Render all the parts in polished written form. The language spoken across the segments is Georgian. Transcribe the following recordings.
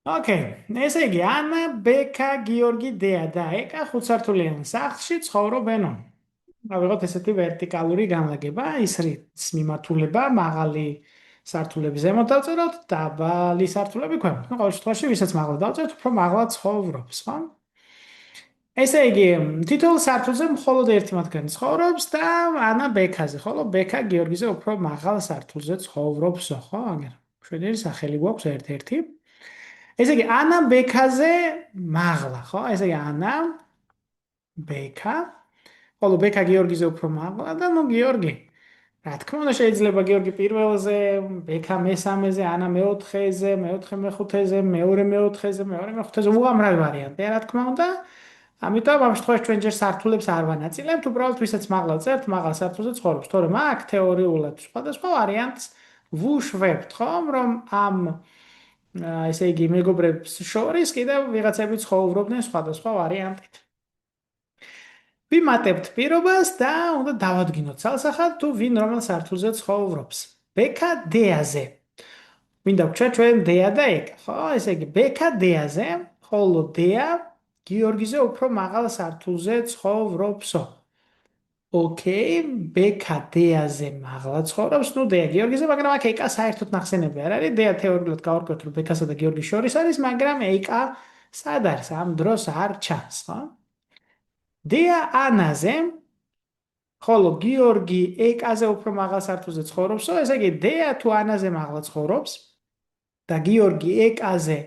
ოკეი, ესე იგი, ანა, ბექა, გიორგი, დეა და ეკა ხუთსართულიანი სახლში ცხოვრობენ. ავიღოთ ესეთი ვერტიკალური განლაგება, ის რითს მიმართულება, მაღალი სართულები ზემოთ დავწეროთ, დაბალი სართულები ქვემოთ. ყოველ შემთხვევაში, ვისაც მაღლა დავწეროთ, უფრო მაღლა ცხოვრობს, ხო? ესე იგი, თითოეულ სართულზე მხოლოდ ერთი მათგანი ცხოვრობს და ანა ბექაზე, ხოლო ბექა გიორგიზე უფრო მაღალ სართულზე ცხოვრობს, ხო? აგერ. შვედური სახელი გვაქვს ერთ-ერთი. ესე იგი, ანა ბექაზე მაღლა, ხო? ესე იგი, ანა ბექა, ხოლო ბექა გიორგიზე უფრო მაღლა და ნუ გიორგი. რა თქმა უნდა, შეიძლება გიორგი პირველზე, ბექა მესამეზე, ანა მეოთხეზე, მეოთხე მეხუთეზე, მეორე მეოთხეზე, მეორე მეხუთეზე, უამრავი ვარიანტია, რა თქმა უნდა. ამიტომ ამ შემთხვევაში ჩვენ ჯერ სართულებს არ ვანაწილებთ, უბრალოდ ვისაც მაღლა წერთ, მაღალ სართულზე ცხოვრობს. თორემ აქ თეორიულად სხვადასხვა ვარიანტს ვუშვებთ, ხომ, რომ ამ ესე იგი, მეგობრებს შორის კიდევ ვიღაცები ცხოვრობდნენ სხვადასხვა ვარიანტით. ვიმატებთ პირობას და უნდა დავადგინოთ ცალსახად თუ ვინ რომელ სართულზე ცხოვრობს. ბექა დეაზე. მინდა ვქჩა ჩვენ დეა და ეკა, ხო? ესე იგი, ბექა დეაზე, ხოლო დეა გიორგიზე უფრო მაღალ სართულზე ცხოვრობსო. ოკეი, ბექა დეაზე მაღლა ცხოვრობს, ნუ დეა გიორგიზე, მაგრამ აქ ეკა საერთოდ ნახსენები არ არის. დეა თეორიულად გავარკვევთ, რომ ბექასა და გიორგის შორის არის, მაგრამ ეკა სად არის? ამ დროს არ ჩანს, ხო? დეა ანაზე, ხოლო გიორგი ეკაზე უფრო მაღალ სართულზე ცხოვრობსო, ესე იგი დეა თუ ანაზე მაღლა ცხოვრობს და გიორგი ეკაზე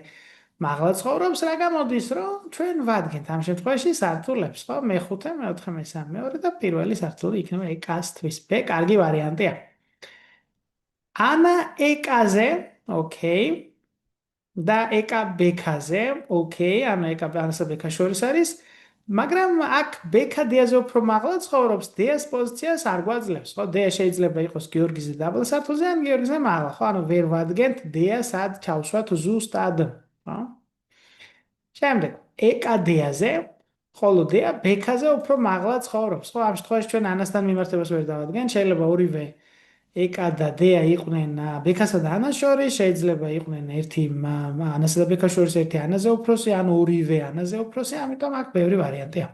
მაღლა ცხოვრობს, რა გამოდის, რომ ჩვენ ვადგენთ ამ შემთხვევაში სართულებს, ხო? მეხუთე, მეოთხე, მესამე, მეორე და პირველი სართული იქნება ეკასთვის. ბ კარგი ვარიანტია. ანა ეკაზე, ოკეი. და ეკა ბექაზე, ოკეი, ანუ ეკა ანასა ბექას შორის არის, მაგრამ აქ ბექა დეაზე უფრო მაღლა ცხოვრობს, დეას პოზიციას არ გვაძლევს, ხო? დეა შეიძლება იყოს გიორგიზე დაბალ სართულზე, ან გიორგიზე მაღლა, ხო? ანუ ვერ ვადგენთ დეას ად ჩავსვათ ზუსტად, ხო? შემდეგ, ეკა დეაზე, ხოლო დეა ბექაზე უფრო მაღლა ცხოვრობს, ხო? ამ შემთხვევაში ჩვენ ანასთან მიმართებას ვერ დავადგენთ, შეიძლება ორივე ეკა და დეა იყვნენ ბექასა და ანას შორის, შეიძლება იყვნენ ერთი ანასა და ბექას შორის ერთი ანაზე უფროსი, ან ორივე ანაზე უფროსი, ამიტომ აქ ბევრი ვარიანტია.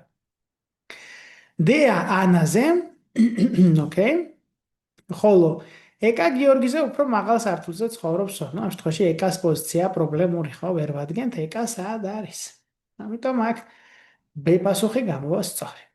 დეა ანაზე, ოკეი, ხოლო ეკა გიორგიზე უფრო მაღალ სართულზე ცხოვრობს, ნუ ამ შემთხვევაში ეკას პოზიცია პრობლემური, ხო, ვერ ვადგენთ ეკა სად არის. ამიტომ აქ ბ პასუხი გამოვა სწორი.